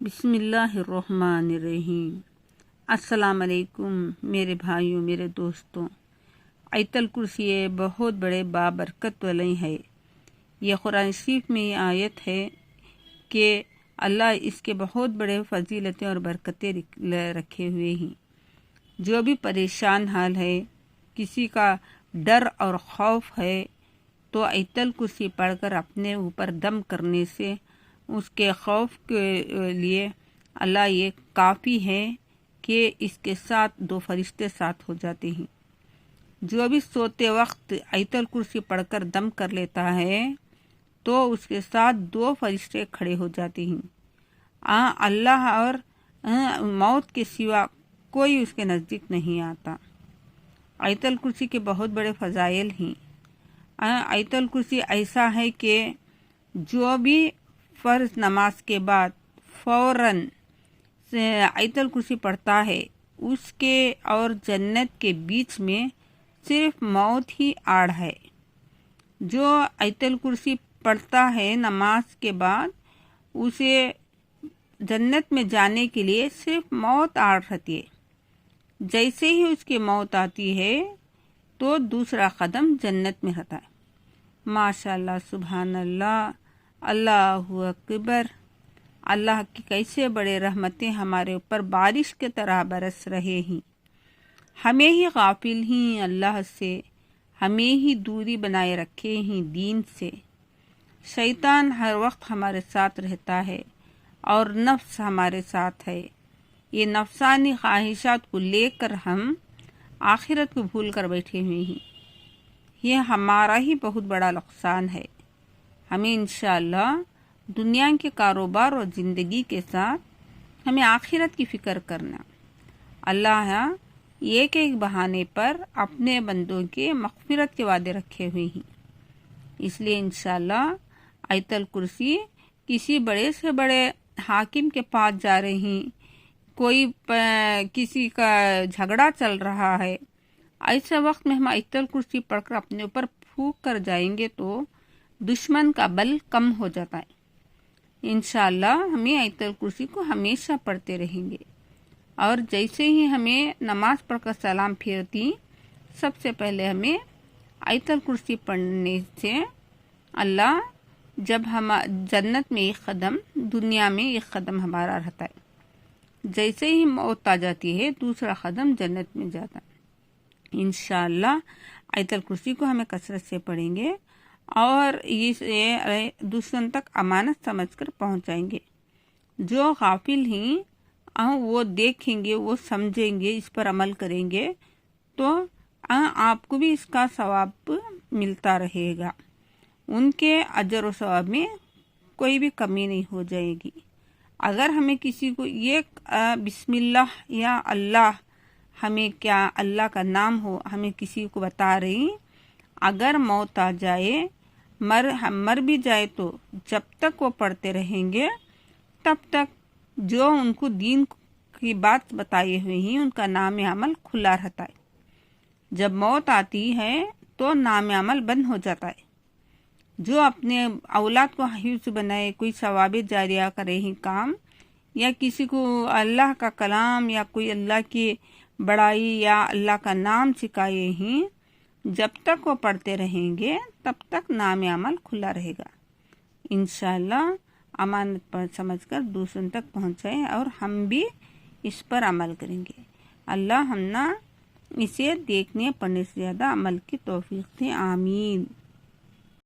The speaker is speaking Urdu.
بسم اللہ الرحمن الرحیم۔ السلام علیکم میرے بھائیوں، میرے دوستوں۔ آیت الکرسی بہت بڑے بابرکت والی ہے۔ یہ قرآن شریف میں یہ آیت ہے کہ اللہ اس کے بہت بڑے فضیلتیں اور برکتیں رکھے ہوئے ہیں۔ جو بھی پریشان حال ہے، کسی کا ڈر اور خوف ہے، تو آیت الکرسی پڑھ کر اپنے اوپر دم کرنے سے اس کے خوف کے لیے اللہ یہ کافی ہے کہ اس کے ساتھ 2 فرشتے ساتھ ہو جاتے ہیں۔ جو بھی سوتے وقت آیت الکرسی پڑھ کر دم کر لیتا ہے تو اس کے ساتھ 2 فرشتے کھڑے ہو جاتے ہیں۔ اللہ اور موت کے سوا کوئی اس کے نزدیک نہیں آتا۔ آیت الکرسی کے بہت بڑے فضائل ہیں۔ آیت الکرسی ایسا ہے کہ جو بھی فرض نماز کے بعد فوراً آیت الکرسی پڑھتا ہے، اس کے اور جنت کے بیچ میں صرف موت ہی آڑ ہے۔ جو آیت الکرسی پڑھتا ہے نماز کے بعد، اسے جنت میں جانے کے لیے صرف موت آڑ رہتی ہے۔ جیسے ہی اس کی موت آتی ہے تو دوسرا قدم جنت میں رہتا ہے۔ ماشاءاللہ، سبحان اللہ، اللہ اکبر۔ اللہ کی کیسے بڑے رحمتیں ہمارے اوپر بارش کی طرح برس رہے ہیں۔ ہمیں ہی غافل ہیں اللہ سے، ہمیں ہی دوری بنائے رکھے ہیں دین سے۔ شیطان ہر وقت ہمارے ساتھ رہتا ہے اور نفس ہمارے ساتھ ہے۔ یہ نفسانی خواہشات کو لے کر ہم آخرت کو بھول کر بیٹھے ہوئے ہیں۔ یہ ہمارا ہی بہت بڑا نقصان ہے۔ ہمیں انشاءاللہ دنیا کے کاروبار اور زندگی کے ساتھ ہمیں آخرت کی فکر کرنا۔ اللہ ایک ایک بہانے پر اپنے بندوں کے مغفرت کے وعدے رکھے ہوئے ہیں۔ اس لیے انشاءاللہ آیت الکرسی کسی بڑے سے بڑے حاکم کے پاس جا رہے ہیں، کوئی کسی کا جھگڑا چل رہا ہے، ایسے وقت میں ہم آیت الکرسی پڑھ کر اپنے اوپر پھونک کر جائیں گے تو دشمن کا بل کم ہو جاتا ہے۔ انشاءاللہ ہمیں آیت الکرسی کو ہمیشہ پڑھتے رہیں گے، اور جیسے ہی ہمیں نماز پڑھ کر سلام پھیرتی، سب سے پہلے ہمیں آیت الکرسی پڑھنے سے اللہ جب ہم جنت میں ایک قدم، دنیا میں ایک قدم ہمارا رہتا ہے، جیسے ہی موت آ جاتی ہے دوسرا قدم جنت میں جاتا ہے۔ انشاءاللہ آیت الکرسی کو ہمیں کثرت سے پڑھیں گے اور اسے دوسروں تک امانت سمجھ کر پہنچائیں گے۔ جو غافل ہیں وہ دیکھیں گے، وہ سمجھیں گے، اس پر عمل کریں گے تو آپ کو بھی اس کا ثواب ملتا رہے گا۔ ان کے اجر و ثواب میں کوئی بھی کمی نہیں ہو جائے گی۔ اگر ہمیں کسی کو ایک بسم اللہ یا اللہ، ہمیں کیا اللہ کا نام ہو، ہمیں کسی کو بتا رہی، اگر موت آ جائے، مر بھی جائے تو جب تک وہ پڑھتے رہیں گے تب تک جو ان کو دین کی بات بتائی ہوئی ہیں ان کا نام عمل کھلا رہتا ہے۔ جب موت آتی ہے تو نام عمل بند ہو جاتا ہے۔ جو اپنے اولاد کو حفظ بنائے، کوئی ثواب جاریہ کرے ہی کام، یا کسی کو اللہ کا کلام یا کوئی اللہ کی بڑائی یا اللہ کا نام سکھائے ہیں، جب تک وہ پڑھتے رہیں گے تب تک نام عمل کھلا رہے گا۔ انشاءاللہ امانت پر سمجھ کر دوسروں تک پہنچائیں اور ہم بھی اس پر عمل کریں گے۔ اللہ ہم نہ اسے دیکھنے پڑھنے سے زیادہ عمل کی توفیق دے، آمین۔